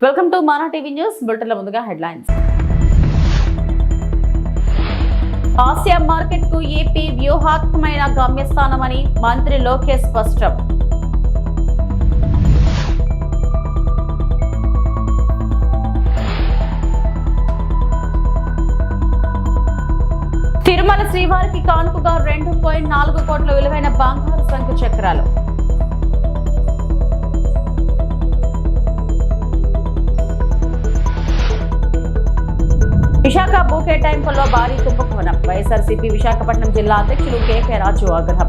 Welcome to Mana TV news బులెటిన్ల ముందుగా headlines. Asia market కు AP వ్యూహాత్మకమైన గమ్యస్థానమని మంత్రి లోకేష్ స్పష్టం. తిరుమల శ్రీవారికి కానుకగా 2.4 కోట్ల విలువైన బంగారు శంకు చక్రాలు. విశాఖ భూ కేటాయింపుల్లో భారీ కుంభకోణం. వైఎస్ఆర్సీపీ విశాఖపట్నం జిల్లా అధ్యక్షులు కేకే రాజు ఆగ్రహం.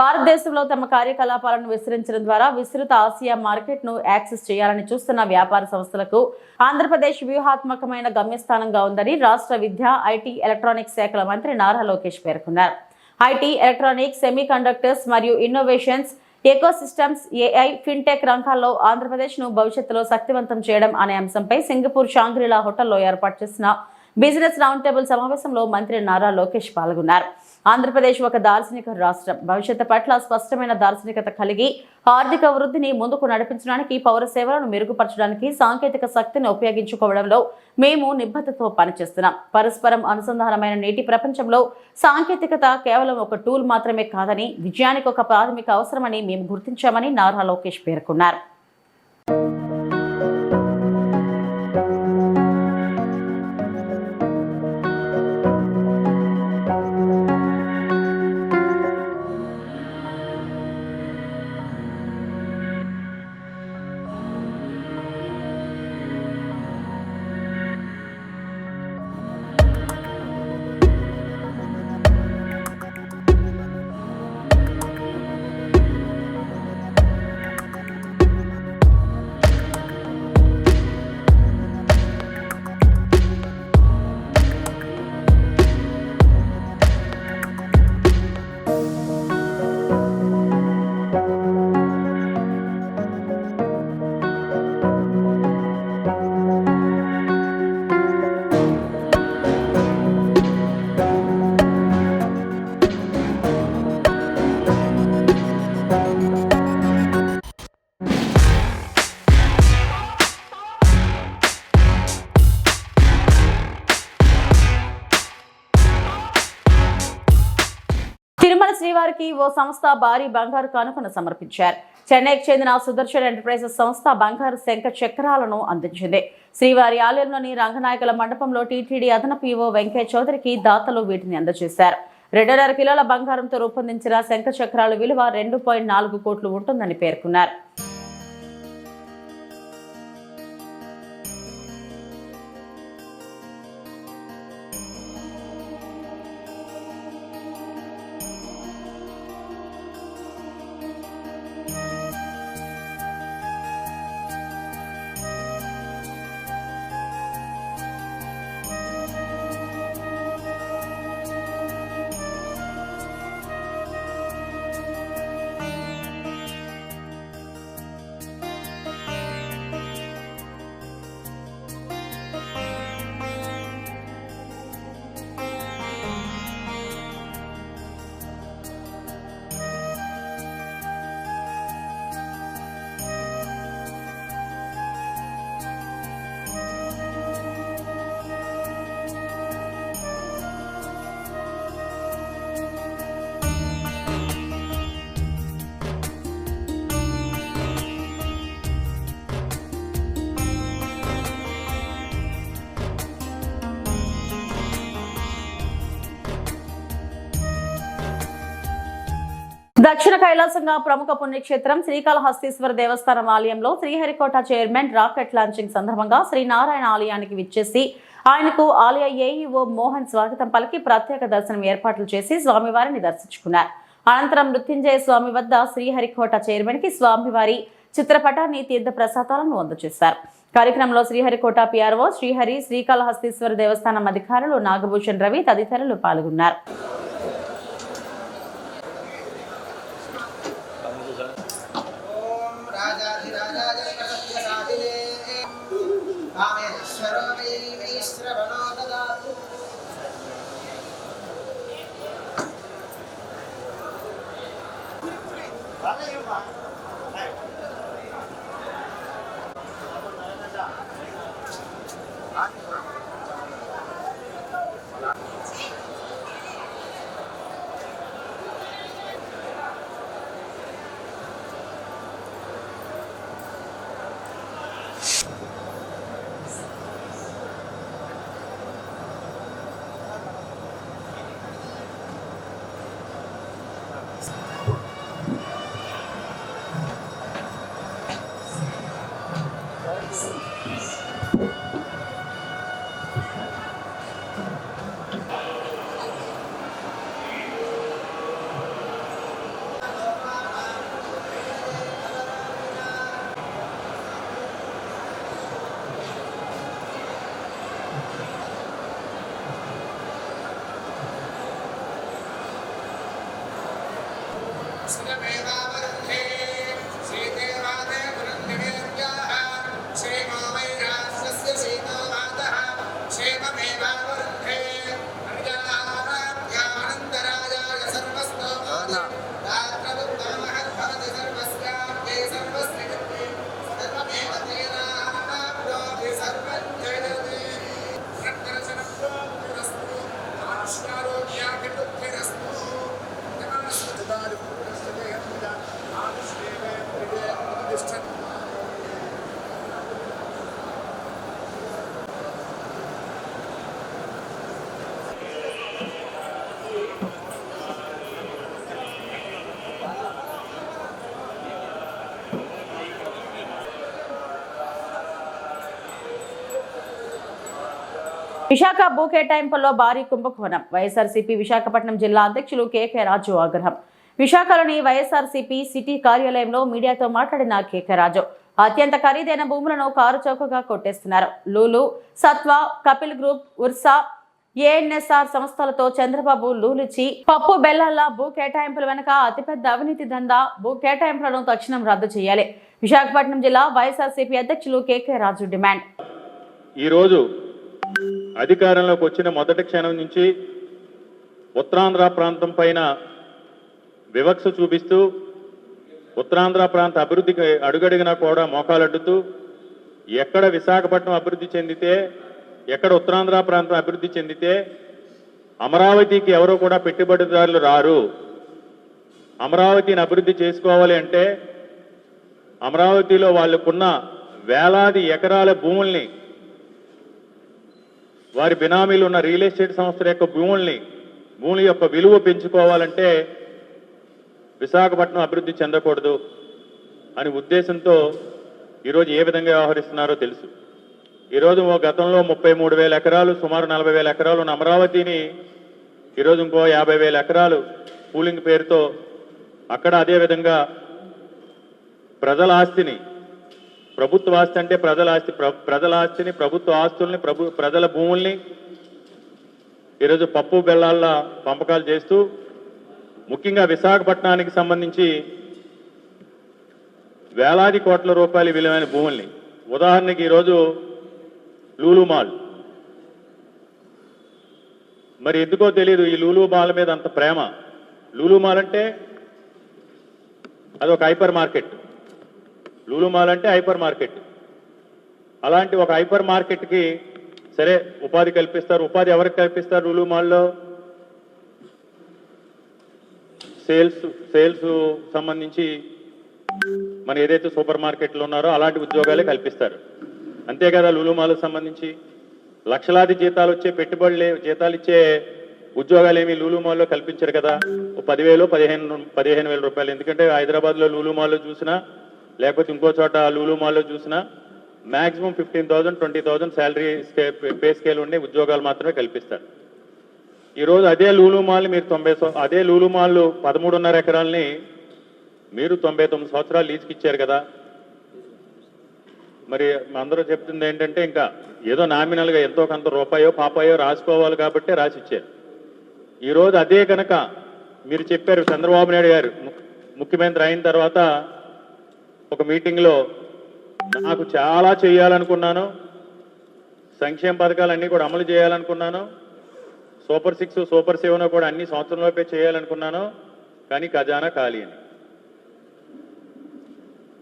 భారతదేశంలో తమ కార్యకలాపాలను విస్తరించడం ద్వారా విస్తృత ఆసియా మార్కెట్ ను యాక్సెస్ చేయాలని చూస్తున్న వ్యాపార సంస్థలకు ఆంధ్రప్రదేశ్ వ్యూహాత్మకమైన గమ్యస్థానంగా ఉందని రాష్ట్ర విద్య, ఐటీ, ఎలక్ట్రానిక్స్ శాఖల మంత్రి నారా లోకేష్ పేర్కొన్నారు. ఐటీ, ఎలక్ట్రానిక్స్, సెమీ కండక్టర్స్ మరియు ఇన్నోవేషన్స్, ఎకోసిస్టమ్స్, ఏఐ, ఫిన్టెక్ రంగాల్లో ఆంధ్రప్రదేశ్ ను భవిష్యత్తులో శక్తివంతం చేయడం అనే అంశంపై సింగపూర్ షాంగ్రీలా హోటల్లో ఏర్పాటు చేసిన బిజినెస్ రౌండ్ టేబుల్ సమావేశంలో మంత్రి నారా లోకేష్ పాల్గొన్నారు. ఆంధ్రప్రదేశ్ ఒక దార్శనిక రాష్ట్రం. భవిష్యత్తు పట్ల స్పష్టమైన దార్శనికత కలిగి ఆర్థిక వృద్ధిని ముందుకు నడిపించడానికి, పౌర సేవలను మెరుగుపరచడానికి సాంకేతిక శక్తిని ఉపయోగించుకోవడంలో మేము నిబద్ధతతో పనిచేస్తున్నాం. పరస్పరం అనుసంధానమైన నేటి ప్రపంచంలో సాంకేతికత కేవలం ఒక టూల్ మాత్రమే కాదని, విజయానికి ఒక ప్రాథమిక అవసరమని మేము గుర్తించామని నారా లోకేష్ పేర్కొన్నారు. తిరుమల శ్రీవారికి ఓ సంస్థ భారీ బంగారు కానుకను సమర్పించారు. చెన్నైకి చెందిన సుదర్శన్ ఎంటర్ప్రైజెస్ సంస్థ బంగారు శంఖ చక్రాలను అందించింది. శ్రీవారి ఆలయంలోని రంగనాయకుల మండపంలో టీటీడీ అదనపు ఈవో వెంకయ్య చౌదరికి దాతలు వీటిని అందజేశారు. 2.5 కిలోల బంగారంతో రూపొందించిన శంఖ చక్రాల విలువ 2.4 కోట్లు ఉంటుందని పేర్కొన్నారు. దక్షిణ కైలాసంగా ప్రముఖ పుణ్యక్షేత్రం శ్రీకాళహస్తీశ్వర దేవస్థానం ఆలయంలో శ్రీహరికోట చైర్మన్ రాకెట్ లాంచింగ్ సందర్భంగా శ్రీనారాయణ ఆలయానికి విచ్చేసి ఆయనకు ఆలయ ఏఈఓ మోహన్ స్వాగతం పలికి ప్రత్యేక దర్శనం ఏర్పాట్లు చేసి స్వామివారిని దర్శించుకున్నారు. అనంతరం మృత్యుంజయ స్వామి వద్ద శ్రీహరికోట చైర్మన్ కి స్వామివారి చిత్రపటాన్ని తీర్థ ప్రసాదాలను అందజేశారు. కార్యక్రమంలో శ్రీహరికోట పిఆర్ఓ శ్రీహరి, శ్రీకాళహస్తీశ్వర దేవస్థానం అధికారులు నాగభూషణ్ రవి తదితరులు పాల్గొన్నారు. విశాఖ భూ కేటాయింపుల్లో భారీ కుంభకోణం. వైఎస్ఆర్సీపీ విశాఖపట్నం జిల్లా అధ్యక్షులు కేకే రాజు ఆగ్రహం. విశాఖలోని వైఎస్ఆర్సీపీ సిటీ కార్యాలయంలో మీడియాతో మాట్లాడిన కేకే రాజు అత్యంత ఖరీదైన భూములను కారు చౌకగా కొట్టేస్తున్నారు. లూలు, సత్వ, కపిల్ గ్రూప్, ఉర్సా, ఏఎన్ఎస్ఆర్ సంస్థలతో చంద్రబాబు లూలిచి పప్పు బెల్లాల భూ కేటాయింపుల వెనుక అతిపెద్ద అవినీతి దందా. భూ కేటాయింపులను తక్షణం రద్దు చేయాలి. విశాఖపట్నం జిల్లా వైఎస్ఆర్సీపీ అధ్యక్షులు కేకే రాజు డిమాండ్. ఈరోజు అధికారంలోకి వచ్చిన మొదటి క్షణం నుంచి ఉత్తరాంధ్ర ప్రాంతం పైన వివక్ష చూపిస్తూ ఉత్తరాంధ్ర ప్రాంత అభివృద్ధికి అడుగడిగినా కూడా మోకాలడ్డుతూ ఎక్కడ విశాఖపట్నం అభివృద్ధి చెందితే, ఎక్కడ ఉత్తరాంధ్ర ప్రాంతం అభివృద్ధి చెందితే అమరావతికి ఎవరో కూడా పెట్టుబడిదారులు రారు. అమరావతిని అభివృద్ధి చేసుకోవాలి అంటే అమరావతిలో వాళ్ళకున్న వేలాది ఎకరాల భూముల్ని, వారి బినామీలు ఉన్న రియల్ ఎస్టేట్ సంస్థల యొక్క భూముల యొక్క విలువ పెంచుకోవాలంటే విశాఖపట్నం అభివృద్ధి చెందకూడదు అని ఉద్దేశంతో ఈరోజు ఏ విధంగా వ్యవహరిస్తున్నారో తెలుసు. ఈరోజు గతంలో 33,000 ఎకరాలు, సుమారు 40,000 ఎకరాలు ఉన్న అమరావతిని ఈరోజు ఇంకో 50,000 ఎకరాలు పూలింగ్ పేరుతో అక్కడ అదేవిధంగా ప్రజల ఆస్తిని, ప్రభుత్వ ఆస్తి అంటే ప్రజల ఆస్తిని, ప్రభుత్వ ఆస్తుల్ని, ప్రజల భూముల్ని ఈరోజు పప్పు బెల్లాల పంపకాలు చేస్తూ ముఖ్యంగా విశాఖపట్నానికి సంబంధించి వేలాది కోట్ల రూపాయల విలువైన భూముల్ని, ఉదాహరణకి ఈరోజు లూలు మాల్, మరి ఎందుకో తెలియదు ఈ లూలు మాల్ మీద అంత ప్రేమ. లూలు మాల్ అంటే అదొక హైపర్ మార్కెట్. లూలు మాల్ అంటే హైపర్ మార్కెట్. అలాంటి ఒక హైపర్ మార్కెట్కి సరే ఉపాధి కల్పిస్తారు. ఉపాధి ఎవరికి కల్పిస్తారు? లూలు మాల్లో సేల్స్ సంబంధించి మన ఏదైతే సూపర్ మార్కెట్లు ఉన్నారో అలాంటి ఉద్యోగాలే కల్పిస్తారు. అంతే కదా, లూలు మాల్కి సంబంధించి లక్షలాది జీతాలు వచ్చే జీతాలు ఇచ్చే ఉద్యోగాలు ఏమి లూలు మాల్లో కల్పించారు కదా. 10,000 15,000 రూపాయలు. ఎందుకంటే హైదరాబాద్లో లూలు మాల్లో చూసినా లేకపోతే ఇంకో చోట లూలు మాల్లో చూసినా మ్యాక్సిమం 15,000 20,000 శాలరీ పే స్కేల్ ఉండే ఉద్యోగాలు మాత్రమే కల్పిస్తారు. ఈరోజు అదే లూలు మాల్ మీరు అదే లూలు మాల్ 13.5 ఎకరాలని మీరు 99 సంవత్సరాలు లీజుకి ఇచ్చారు కదా. మరి అందరూ చెప్తుంది ఏంటంటే ఇంకా ఏదో నామినల్గా ఎంతో కొంత రూపాయో పాపాయో రాసుకోవాలి కాబట్టి రాసిచ్చారు. ఈరోజు అదే కనుక మీరు చెప్పారు, చంద్రబాబు నాయుడు గారు ముఖ్యమంత్రి అయిన తర్వాత ఒక మీటింగ్లో నాకు చాలా చేయాలనుకున్నాను, సంక్షేమ పథకాలన్నీ కూడా అమలు చేయాలనుకున్నాను, సూపర్ 6 సూపర్ 7 కూడా అన్ని సంవత్సరంలోపే చేయాలనుకున్నాను, కానీ ఖజానా ఖాళీ అని.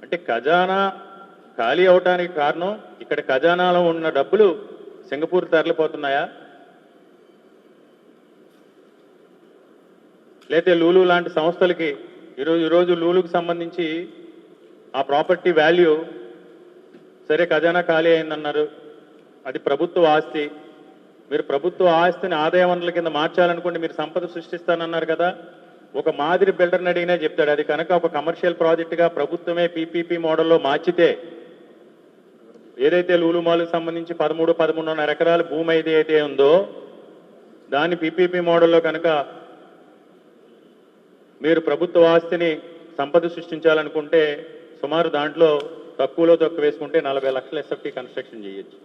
అంటే ఖజానా ఖాళీ అవటానికి కారణం ఇక్కడ ఖజానాలో ఉన్న డబ్బులు సింగపూర్ తరలిపోతున్నాయా, లేకపోతే లూలు లాంటి సంస్థలకి ఈరోజు లూలుకు సంబంధించి ఆ ప్రాపర్టీ వాల్యూ సరే ఖజానా ఖాళీ అయిందన్నారు, అది ప్రభుత్వ ఆస్తి. మీరు ప్రభుత్వ ఆస్తిని ఆదాయ వనరుల కింద మార్చాలనుకుంటే మీరు సంపద సృష్టిస్తానన్నారు కదా. ఒక మాదిరి బిల్డర్ని అడిగినా చెప్తాడు, అది కనుక ఒక కమర్షియల్ ప్రాజెక్టుగా ప్రభుత్వమే పీపీపీ మోడల్లో మార్చితే ఏదైతే లూలు మాల్కి సంబంధించి 13.5 ఎకరాల భూమి అయితే ఉందో దాన్ని పీపీపీ మోడల్లో కనుక మీరు ప్రభుత్వ ఆస్తిని సంపద సృష్టించాలనుకుంటే సుమారు దాంట్లో తక్కువలో తక్కువ వేసుకుంటే 40 లక్షల ఎస్ఎఫ్టీ కన్స్ట్రక్షన్ చేయొచ్చు.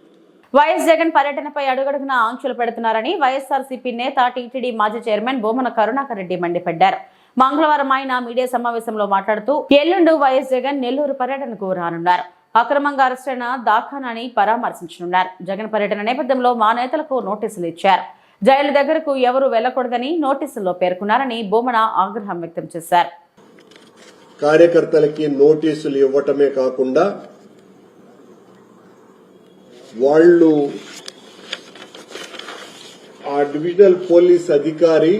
వైఎస్ జగన్ పర్యటనపై అడుగడుగునా ఆంక్షలు పెడుతున్నారని వైఎస్ఆర్సీపీ నేత టీటీడీ మాజీ చైర్మన్ బోమన కరుణాకర్ రెడ్డి మండిపడ్డారు. మంగళవారం ఆయన మీడియా సమావేశంలో మాట్లాడుతూ ఎల్లుండి వైఎస్ జగన్ నెల్లూరు పర్యటనకు రానున్నారు. అక్రమంగా అరెస్టైన దాఖానాని పరామర్శించనున్నారు. జగన్ పర్యటన నేపథ్యంలో మా నేతలకు నోటీసులు ఇచ్చారు. జైలు దగ్గరకు ఎవరు వెళ్లకూడదని నోటీసుల్లో పేర్కొన్నారని బోమన ఆగ్రహం వ్యక్తం చేశారు. కార్యకర్తలకి నోటీసులు ఇవ్వటమే కాకుండా వాళ్ళు ఆ డివిజనల్ పోలీస్ అధికారి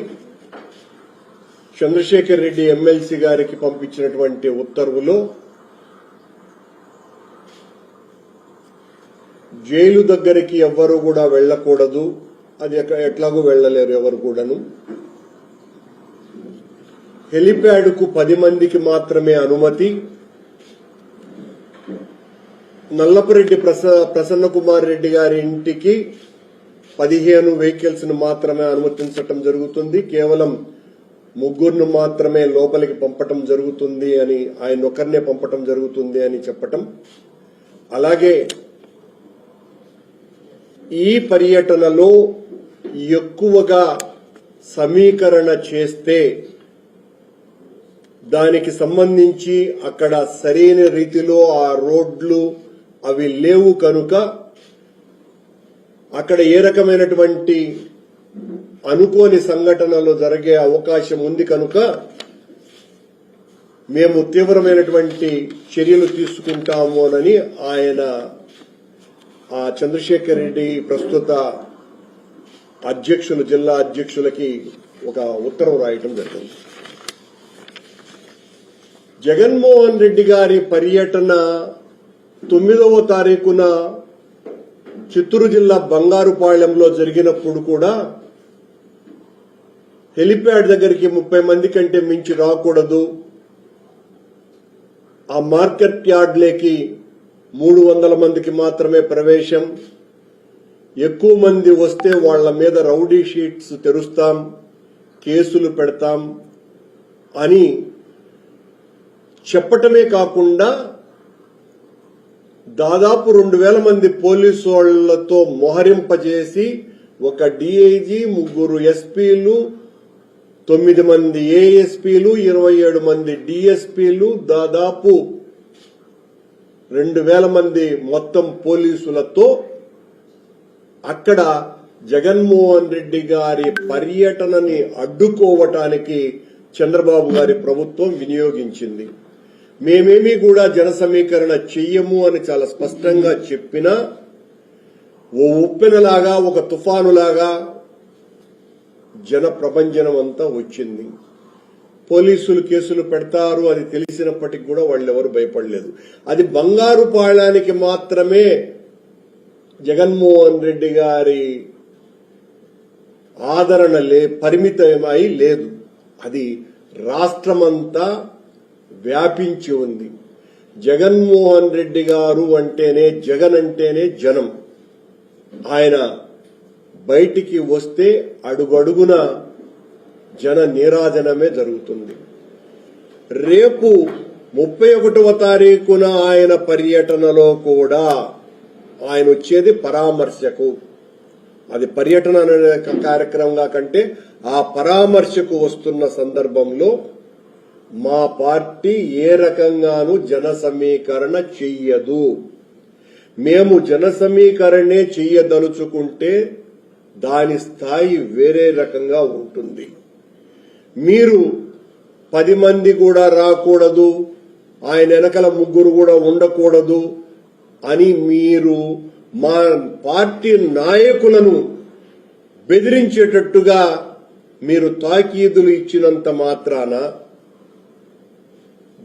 చంద్రశేఖర్ రెడ్డి ఎమ్మెల్సీ గారికి పంపించినటువంటి ఉత్తర్వులో జైలు దగ్గరికి ఎవ్వరూ కూడా వెళ్లకూడదు, అది ఎట్లాగూ వెళ్లలేరు ఎవరు కూడాను. హెలిప్యాడ్కు 10 మందికి మాత్రమే అనుమతి. నల్లపురెడ్డి ప్రసన్న కుమార్ రెడ్డి గారి ఇంటికి 15 వెహికల్స్ ను మాత్రమే అనుమతించటం జరుగుతుంది. కేవలం 3 మాత్రమే లోపలికి పంపటం జరుగుతుంది అని, ఆయన ఒక్కరినే పంపటం జరుగుతుంది అని చెప్పటం. అలాగే ఈ పర్యటనలో ఎక్కువగా సమీకరణ చేస్తే దానికి సంబంధించి అక్కడ సరైన రీతిలో ఆ రోడ్లు అవి లేవు కనుక అక్కడ ఏ రకమైనటువంటి అనుకోని సంఘటనలు జరిగే అవకాశం ఉంది కనుక మేము తీవ్రమైనటువంటి చర్యలు తీసుకుంటాము అని ఆయన ఆ చంద్రశేఖర్ రెడ్డి ప్రస్తుత అధ్యక్షులు జిల్లా అధ్యక్షులకి ఒక ఉత్తరం రాయటం జరిగింది. జగన్మోహన్ రెడ్డి గారి పర్యటన 9వ తారీఖున చిత్తూరు జిల్లా బంగారుపాళ్యంలో జరిగినప్పుడు కూడా హెలిప్యాడ్ దగ్గరికి 30 మంది కంటే మించి రాకూడదు, ఆ మార్కెట్ యార్డ్లేకి 300 మందికి మాత్రమే ప్రవేశం, ఎక్కువ మంది వస్తే వాళ్ల మీద రౌడీ షీట్స్ తెరుస్తాం, కేసులు పెడతాం అని చెప్పటమే కాకుండా దాదాపు 2000 మంది పోలీసు వాళ్లతో మోహరింపజేసి ఒక డీఐజీ, 3 ఎస్పీలు, 9 మంది ఏఎస్పీలు, 27 మంది డీఎస్పీలు, దాదాపు 2000 మంది మొత్తం పోలీసులతో అక్కడ జగన్మోహన్ రెడ్డి గారి పర్యటనని అడ్డుకోవటానికి చంద్రబాబు గారి ప్రభుత్వం వినియోగించింది. మేమేమీ కూడా జన సమీకరణ చెయ్యము అని చాలా స్పష్టంగా చెప్పినా ఓ ఉప్పెనలాగా, ఒక తుఫానులాగా జన ప్రభంజనం అంతా వచ్చింది. పోలీసులు కేసులు పెడతారు అని తెలిసినప్పటికీ కూడా వాళ్ళెవరు భయపడలేదు. అది బంగారుపాళ్యానికి మాత్రమే జగన్మోహన్ రెడ్డి గారి ఆదరణ పరిమితమై లేదు, అది రాష్ట్రమంతా వ్యాపించి ఉంది. జగన్మోహన్ రెడ్డి గారు అంటేనే, జగన్ అంటేనే జనం. ఆయన బయటికి వస్తే అడుగడుగున జన నీరాజనమే జరుగుతుంది. రేపు 31వ తారీఖున ఆయన పర్యటనలో కూడా ఆయన వచ్చేది పరామర్శకు. అది పర్యటన అనే కార్యక్రమంగా కంటే ఆ పరామర్శకు వస్తున్న సందర్భంలో మా పార్టీ ఏ రకంగానూ జన సమీకరణ చెయ్యదు. మేము జన సమీకరణే చెయ్యదలుచుకుంటే దాని స్థాయి వేరే రకంగా ఉంటుంది. మీరు 10 మంది కూడా రాకూడదు, ఆయన వెనకల 3 కూడా ఉండకూడదు అని మీరు మా పార్టీ నాయకులను బెదిరించేటట్టుగా మీరు తాకీదులు ఇచ్చినంత మాత్రాన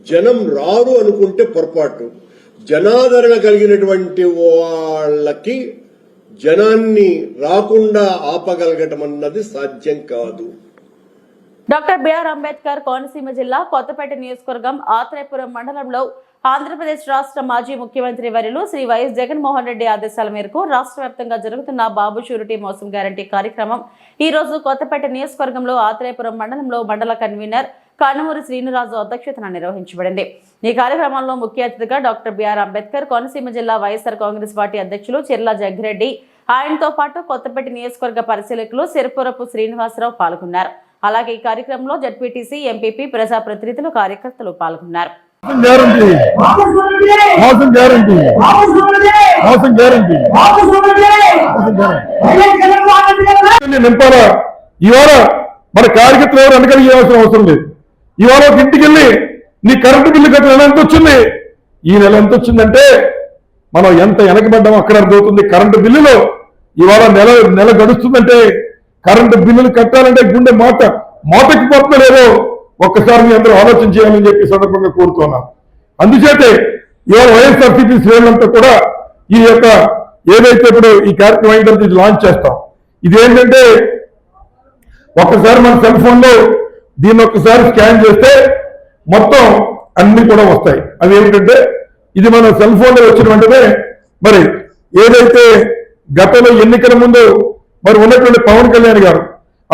జనం రారు అనుకుంటే పొరపాటు. జనాదరణ కలిగినటువంటి వాళ్ళకి జనాన్ని రాకుండా ఆపగలగటం అన్నది సాధ్యం కాదు. డాక్టర్ బిఆర్ అంబేద్కర్ కోనసీమ జిల్లా కొత్తపేట నియోజకవర్గం ఆత్రేయపురం మండలంలో ఆంధ్రప్రదేశ్ రాష్ట్ర మాజీ ముఖ్యమంత్రి వర్యులు శ్రీ వైఎస్ జగన్మోహన్ రెడ్డి ఆదేశాల మేరకు రాష్ట్ర వ్యాప్తంగా జరుగుతున్న బాబు షూరిటీ మోసం గ్యారంటీ కార్యక్రమం ఈ రోజు కొత్తపేట నియోజకవర్గంలో ఆత్రేయపురం మండలంలో మండల కన్వీనర్ కనుమూరి శ్రీనిరాజు అధ్యక్షతన నిర్వహించబడింది. ఈ కార్యక్రమంలో ముఖ్య అతిథిగా డాక్టర్ బిఆర్ అంబేద్కర్, కోనసీమ జిల్లా వైఎస్ఆర్ కాంగ్రెస్ పార్టీ అధ్యక్షులు చెర్ల జగ్గిరెడ్డి, ఆయనతో పాటు కొత్తపేట నియోజకవర్గ పరిశీలకులు సిరిపురపు శ్రీనివాసరావు పాల్గొన్నారు. అలాగే ఈ కార్యక్రమంలో జడ్పీటీసీ, ఎంపీపీ, ప్రజాప్రతినిధులు, కార్యకర్తలు పాల్గొన్నారు. ఇవాళ మన కార్యకర్తలు ఎవరు వెనకలియాల్సిన అవసరం లేదు. ఇవాళ ఒక ఇంటికి వెళ్ళి నీ కరెంటు బిల్లు కట్టిన నెల ఎంత వచ్చింది, ఈ నెల ఎంత వచ్చిందంటే మనం ఎంత వెనకబడ్డామో అక్కడ అర్థమవుతుంది. కరెంటు బిల్లులో ఇవాళ నెల గడుస్తుందంటే కరెంటు బిల్లులు కట్టాలంటే గుండె మోతకి పోతుందో ఒక్కసారి మీ అందరూ ఆలోచన చేయాలని చెప్పి సందర్భంగా కోరుతున్నాం. అందుచేతే ఇవాళ వైఎస్ఆర్సీపీ శ్రేణులంతా కూడా ఈ యొక్క ఏదైతే ఇప్పుడు ఈ కార్యక్రమం అయిన తర్వాత ఇది లాంచ్ చేస్తాం. ఇదేంటంటే ఒక్కసారి మన సెల్ ఫోన్ లో దీన్ని ఒక్కసారి స్కాన్ చేస్తే మొత్తం అన్ని కూడా వస్తాయి. అవి ఏమిటంటే ఇది మన సెల్ ఫోన్ లో వచ్చిన వెంటనే మరి ఏదైతే గతంలో ఎన్నికల ముందు మరి ఉన్నటువంటి పవన్ కళ్యాణ్ గారు,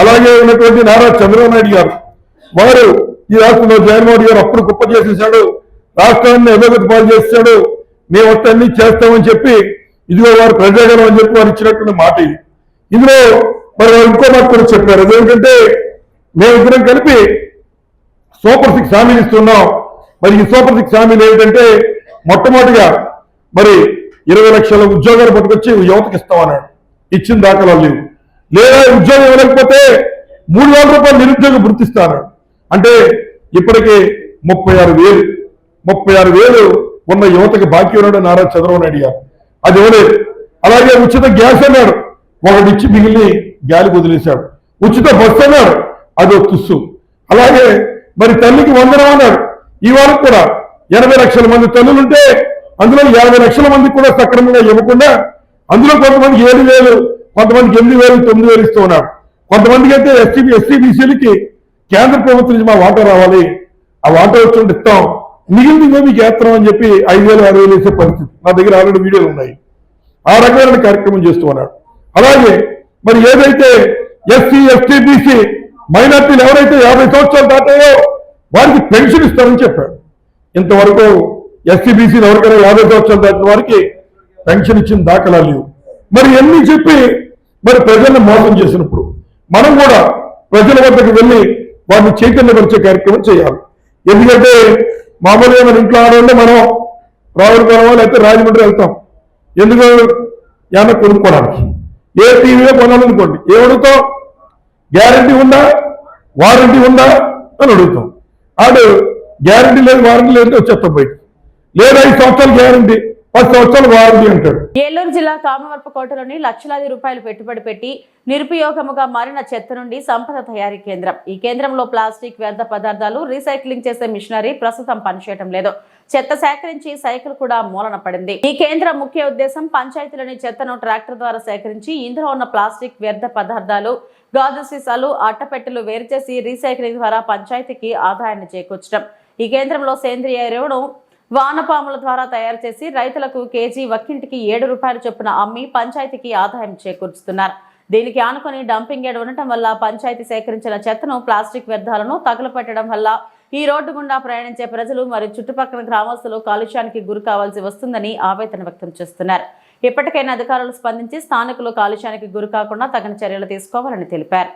అలాగే ఉన్నటువంటి నారా చంద్రబాబు నాయుడు గారు, వారు ఈ రాష్ట్రంలో జగన్మోహన్ గారు అప్పుడు కుప్ప చేసేసాడు, రాష్ట్రాన్ని అభివృద్ధి పాలు చేశాడు, మేము వస్తే అన్ని చేస్తామని చెప్పి ఇదిగో వారు ప్రజాగలం అని చెప్పి వారు ఇచ్చినటువంటి మాట ఇది. ఇందులో మరి వారు ఇంకో మాట కూడా చెప్పారు. అదేంటంటే మేమిద్దరం కలిపి సూపర్ 6 హామీలు ఇస్తున్నాం. మరి ఈ సూపర్ 6 హామీలు ఏంటంటే మొట్టమొదటిగా మరి 20 లక్షల ఉద్యోగాలు పట్టుకొచ్చి యువతకి ఇస్తామన్నాడు. ఇచ్చిన దాఖలాలు లేవు. లేదా ఉద్యోగం ఇవ్వలేకపోతే 3,000 రూపాయలు నిరుద్యోగం గుర్తిస్తాను. అంటే ఇప్పటికి 36,000 ఉన్న యువతకి బాకీ ఉన్నాడు నారా చంద్రబాబు నాయుడు గారు. అది ఇవ్వలేదు. అలాగే ఉచిత గ్యాస్ అన్నాడు, ఒకటి ఇచ్చి మిగిలిని గాలి వదిలేశాడు. ఉచిత బస్సు అన్నాడు, అది తుస్సు. అలాగే మరి తల్లికి 100 అన్నాడు. ఇవాళ కూడా 80 లక్షల మంది తల్లులుంటే అందులో 50 లక్షల మందికి కూడా సక్రమంగా ఇవ్వకుండా అందులో కొంతమందికి 7,000, కొంతమందికి 8,000, 9,000 ఇస్తూ ఉన్నాడు. కొంతమందికి అయితే ఎస్సీ బీసీలకి కేంద్ర ప్రభుత్వం నుంచి మా వాటా రావాలి, ఆ వాటా వచ్చి ఇస్తాం, మిగిలింది మీకు వేస్తున్నాం అని చెప్పి 5,000, 6,000 వేసే పరిస్థితి నా దగ్గర ఆల్రెడీ వీడియోలు ఉన్నాయి. ఆ రకమైన కార్యక్రమం చేస్తూ ఉన్నాడు. అలాగే మరి ఏదైతే ఎస్సీ, ఎస్టీ, బీసీ మైనార్టీలు ఎవరైతే 50 సంవత్సరాలు దాటాయో వారికి పెన్షన్ ఇస్తారని చెప్పాడు. ఇంతవరకు ఎస్సీ, బీసీలు ఎవరికైనా 50 సంవత్సరాలు దాటిన వారికి పెన్షన్ ఇచ్చిన దాఖలాలు లేవు. మరి ఎన్ని చెప్పి మరి ప్రజలను మోసం చేసినప్పుడు మనం కూడా ప్రజల వద్దకు వెళ్ళి వారిని చైతన్యపరిచే కార్యక్రమం చేయాలి. ఎందుకంటే మామూలుగా మన ఇంట్లో ఆడవాళ్ళు మనం రావులపురం లేకపోతే రాజమండ్రి వెళ్తాం. ఎందుకు ఏమన్నా కొనుక్కోవడానికి. ఏ టీవీలో కొనాలనుకోండి, ఏమడుగుతాం? గ్యారంటీ ఉందా, వారంటీ ఉందా అని అడుగుతాం. ఆడు గ్యారంటీ లేదు, వారంటీ లేదు వచ్చేస్తాం బయట. లేదా 5 సంవత్సరాలు గ్యారంటీ, 10 సంవత్సరాలు వారంటీ అంటాడు. ఏలూరు జిల్లా కామవరపుకోటలోని లక్షలాది రూపాయలు పెట్టుబడి పెట్టి నిరుపయోగముగా మారిన చెత్త నుండి సంపద తయారీ కేంద్రం. ఈ కేంద్రంలో ప్లాస్టిక్, వ్యర్థ పదార్థాలు రీసైక్లింగ్ చేసే మిషనరీ ప్రస్తుతం పనిచేయడం లేదు. చెత్త సేకరించి సైకిల్ కూడా మూలన పడింది. ఈ కేంద్రం ముఖ్య ఉద్దేశం పంచాయతీలోని చెత్తను ట్రాక్టర్ ద్వారా సేకరించి ఇందులో ఉన్న ప్లాస్టిక్, వ్యర్థ పదార్థాలు, గాజు సీసాలు, అట్టపెట్టెలు వేరు చేసి రీసైక్లింగ్ ద్వారా పంచాయతీకి ఆదాయాన్ని చేకూర్చడం. ఈ కేంద్రంలో సేంద్రియ ఎరువును వానపాముల ద్వారా తయారు చేసి రైతులకు కేజీ ఒక్కింటికి 7 రూపాయలు చొప్పున అమ్మి పంచాయతీకి ఆదాయం చేకూరుస్తున్నారు. దీనికి ఆనుకొని డంపింగ్ యార్డ్ ఉండటం వల్ల పంచాయతీ సేకరించిన చెత్తను, ప్లాస్టిక్ వ్యర్థాలను తగులపెట్టడం వల్ల ఈ రోడ్డు గుండా ప్రయాణించే ప్రజలు మరియు చుట్టుపక్కల గ్రామస్తులు కాలుష్యానికి గురి కావాల్సి వస్తుందని ఆవేదన వ్యక్తం చేస్తున్నారు. ఇప్పటికైనా అధికారులు స్పందించి స్థానికులు కాలుష్యానికి గురి కాకుండా తగిన చర్యలు తీసుకోవాలని తెలిపారు.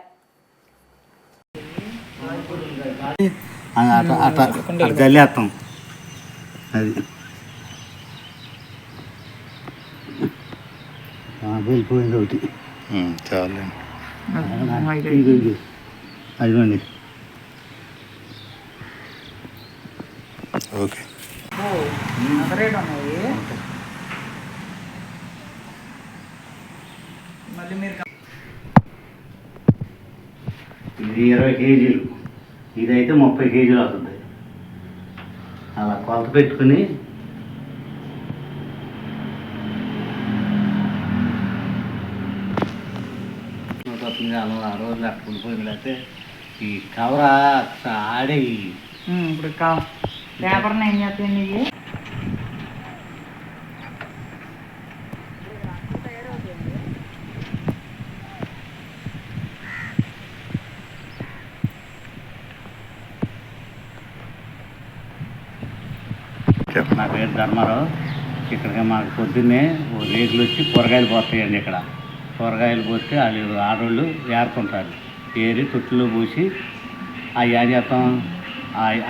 అది వెళ్ళిపోయింది ఒకటి చాలు అదిగోండి. ఓకే ఇది 20 కేజీలు, ఇదైతే 30 కేజీలు అవుతుంది. అలా కొలత పెట్టుకుని అలా ఆ రోజులు అక్కడ ఉండిపోయింది. లేకపోతే ఈ కవర ఆడే ఇప్పుడు పేపర్ని ఏం చేస్తాయండి ఇవి? నా పేరు ధర్మారావు. ఇక్కడికి మాకు పొద్దున్నే ఓ రేకులు వచ్చి కూరగాయలు పోతాయండి. ఇక్కడ కూరగాయలు పోతే వాళ్ళు ఆడవాళ్ళు ఏరుకుంటారు. ఏరి తొట్టులో పోసి అవి ఏం చేస్తాం,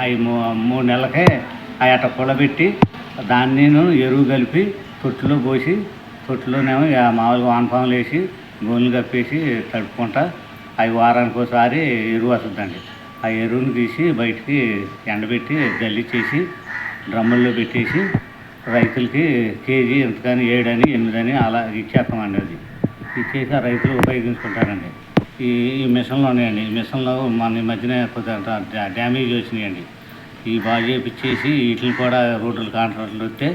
అవి 3 నెలలకే అవి అట్ట కుళ్ళబెట్టి దాన్ని ఎరువు కలిపి తొట్టులో పోసి తొట్టులోనేమో మామూలుగా వానపాములు వేసి గోళ్ళు కప్పేసి తడుపుకుంటా అవి వారానికి ఒకసారి ఎరువు వస్తుందండి. ఆ ఎరువుని తీసి బయటికి ఎండబెట్టి జల్లిచ్చేసి డ్రమ్ముల్లో పెట్టేసి రైతులకి కేజీ ఎంతకని 7 అని 8 అని అలా ఇచ్చేస్తామండి. అది ఇచ్చేసి ఆ రైతులు ఉపయోగించుకుంటారండి. ఈ మిషన్లు ఉన్నాయండి. ఈ మిషన్లో మన ఈ మధ్యన కొద్దిగా డ్యామేజ్ వచ్చినాయండి. ఈ బాగు చేపించేసి వీటిని కూడా రోడ్లు కాంట్రాక్టులు వస్తే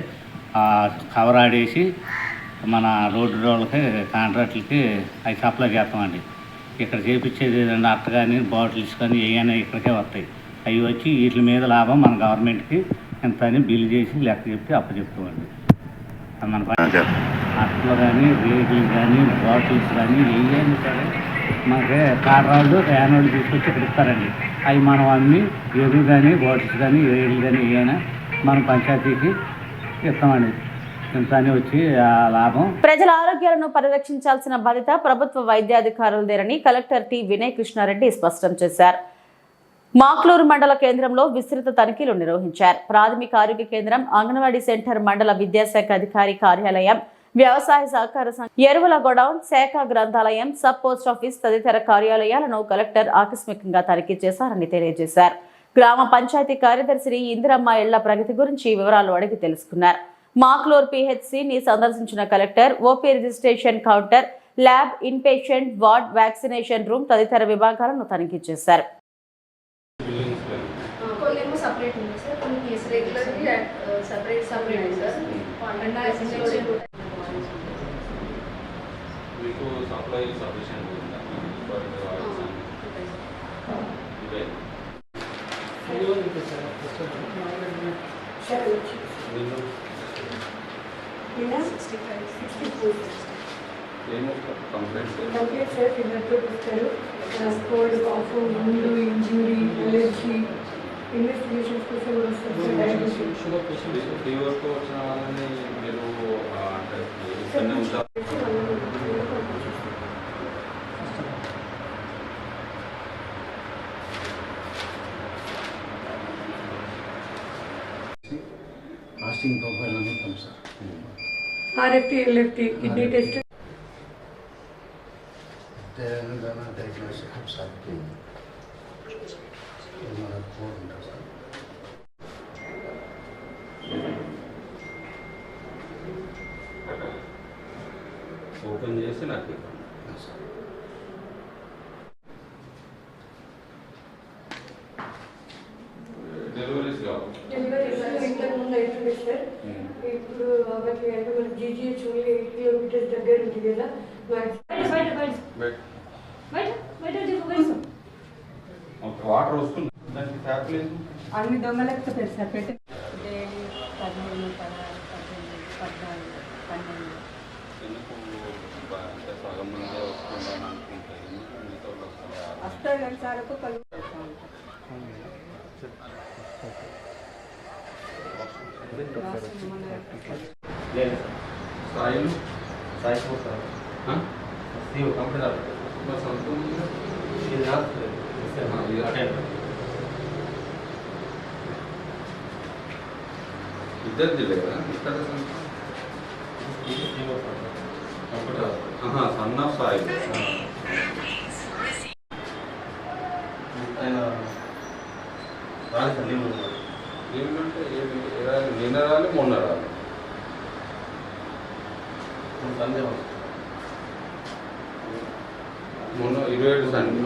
కవర్ ఆడేసి మన రోడ్డు వాళ్ళకి కాంట్రాక్టులకి అవి సప్లై చేస్తామండి. ఇక్కడ చేపించేది ఏదంటే అట్ట కానీ బాటిల్స్ కానీ ఏమైనా ఇక్కడికే వస్తాయి. అవి వచ్చి వీటి మీద లాభం మన గవర్నమెంట్కి ఎంత అని బిల్ చేసి లెక్క చెప్తే అప్పచెప్తామండి. మన అట్టలు కానీ రేకులు కానీ బాటిల్స్ కానీ ఏమైనా సరే మనకి కారాళ్ళు యానోళ్ళు తీసుకొచ్చి ఇక్కడ ఇస్తారండి. అవి మనం అమ్మి ఎరువు కానీ బాటిల్స్ కానీ రేకులు కానీ ఏమైనా మన పంచాయతీకి ఇస్తామండి. వచ్చి లాభం. ప్రజల ఆరోగ్యాలను పరిరక్షించాల్సిన బాధ్యత ప్రభుత్వ వైద్యాధికారులదేనని కలెక్టర్ టి వినయ్ కృష్ణారెడ్డి స్పష్టం చేశారు. మాక్లూరు మండల కేంద్రంలో విస్తృత తనిఖీలు నిర్వహించారు. ప్రాథమిక ఆరోగ్య కేంద్రం, అంగన్వాడీ సెంటర్, మండల విద్యాశాఖ అధికారి కార్యాలయం, వ్యవసాయ సహకార సంఘం, ఎరువుల గోడౌన్, శాఖ గ్రంథాలయం, సబ్ పోస్ట్ ఆఫీస్ తదితర కార్యాలయాలను కలెక్టర్ ఆకస్మికంగా తనిఖీ చేశారని తెలియజేశారు. గ్రామ పంచాయతీ కార్యదర్శిని ఇందిరమ్మ ఇళ్ల ప్రగతి గురించి వివరాలు అడిగి తెలుసుకున్నారు. మాక్లూర్ పిహెచ్సిని సందర్శించిన collector OP registration counter, lab, inpatient ward, vaccination room తదితర విభాగాలను తనిఖీ చేశారు. కోల్డ్, కాఫ్, ముందు ఇంజురీ, అలర్జీ, ఇన్వెస్టిగేషన్స్ కోసం ఫీవర్తో వచ్చిన వాళ్ళని మీరు కాస్టింగ్ ప్రొఫైల్ అనుకుంటాం sir. RFT, LFT, kidney test, Telangana diagnostic sir open చేసి నాకు డెలివరీస్ కావాలి. ఇంతకుముందు అయిపోయింది సార్. ఇప్పుడు అవన్నీ అంటే మన జీజీహెచ్ 8 కిలోమీటర్స్ దగ్గర ఉంది కదా. వాటర్ వస్తుంది దానికి ట్యాప్ లేదు. అన్ని దొంగలెక్కుతారు సార్. పెట్టి సగం మంది వస్తుందని అనుకుంటారు. వస్తారు కానీ సార్ స్థాయిలు ఇద్దరిది లేదా ఇక్కడ సన్ ఆఫ్ సాయిల్ ఏమిటంటే నిన్న రాలి మొన్న రాలి మొన్న 27 సండే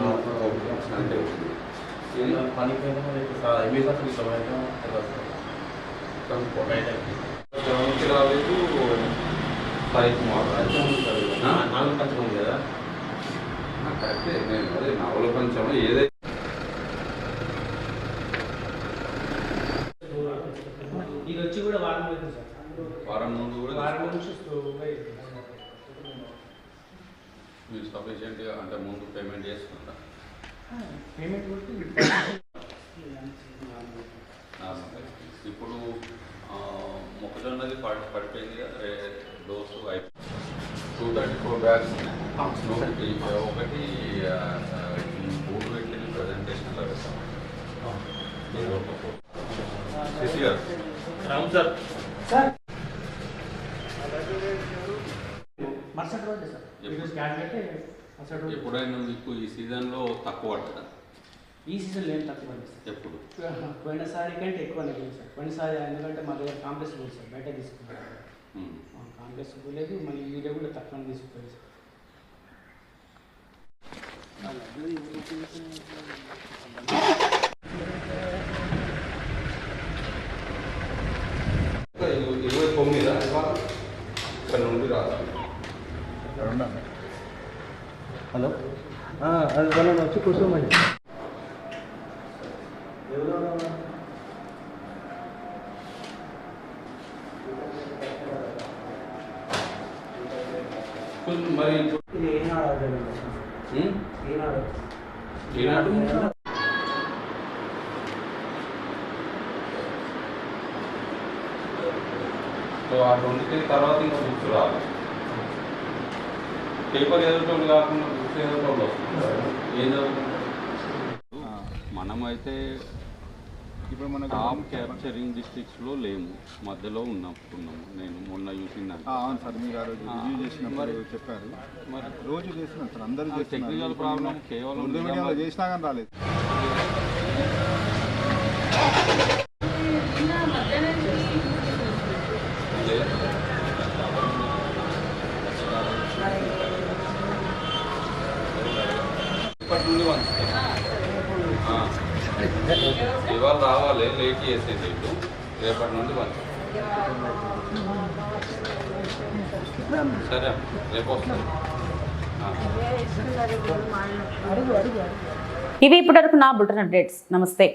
రాలేదు. సాయి కుమార్ నాలుగు పంచం ఉంది కదా, కరెక్టే. నేను అదే నాలుగు పంచం ఏదైతే ఇది వచ్చి కూడా వారం ముందు కూడా వారం నుంచి మీరు సఫిషియెంట్గా అంటే ముందు పేమెంట్ చేసుకుంటా. పేమెంట్ ఇప్పుడు మొక్కజొన్నది పడిపోయింది కదా, డోసు అయిపోయింది. 234 బ్యాగ్స్ ఒకటి బోర్డు పెట్టింది ప్రజెంటేషన్లో వేస్తాం. శశి గారు రామ్ సార్ సార్ మరుసటి రోజు సార్ ఈరోజు క్యాబినెట్ మరుసటి రోజు. ఎప్పుడైనా మీకు ఈ సీజన్లో తక్కువ పడుతుందా? ఈ సీజన్లో ఏం తక్కువ అండి సార్. ఎప్పుడు పోయినసారి కంటే ఎక్కువ లేదు సార్. పోయినసారి ఎందుకంటే మా దగ్గర కాంప్లెక్స్ లేదు సార్, బయట తీసుకున్నాం. కాంప్లెక్స్ లేదు, మళ్ళీ వీడియో కూడా తక్కువ తీసుకుపోయింది సార్. ఇరవై 29 ఇక్కడ నుండి రాదు. హలో అది వాళ్ళని వచ్చి కూర్చోమని. మరి ఇది ఏనాడు ఏనాడు ఈనాడు సో ఆ 20 తర్వాత ఇంకా బుక్స్ రాదు. పేపర్ ఎదుటోళ్ళు కాకుండా బుక్స్ ఎదుటోళ్ళు వస్తుంది. ఏం చదువుతుంది? మనమైతే ఇప్పుడు మన టాప్ క్యాప్చరింగ్ డిస్ట్రిక్ట్స్లో లేము, మధ్యలో ఉన్నాము. నేను మొన్న చూసింది. అవును సార్, మీరు ఆ రోజు రివ్యూ చేసినప్పుడు చెప్పారు. మరి రోజు చేస్తున్నాం సార్, అందరూ టెక్నికల్ ప్రాబ్లం కేవలం మీడియాలో చేసినా కానీ రాలేదు. ఇప్పటి నుండి ఇవాళ రావాలి, లేట్ చేసే డేటు రేపటి నుండి సరే రేపు వస్తుంది. ఇవి ఇప్పటివరకు నా బులెటిన్ అప్డేట్స్. నమస్తే.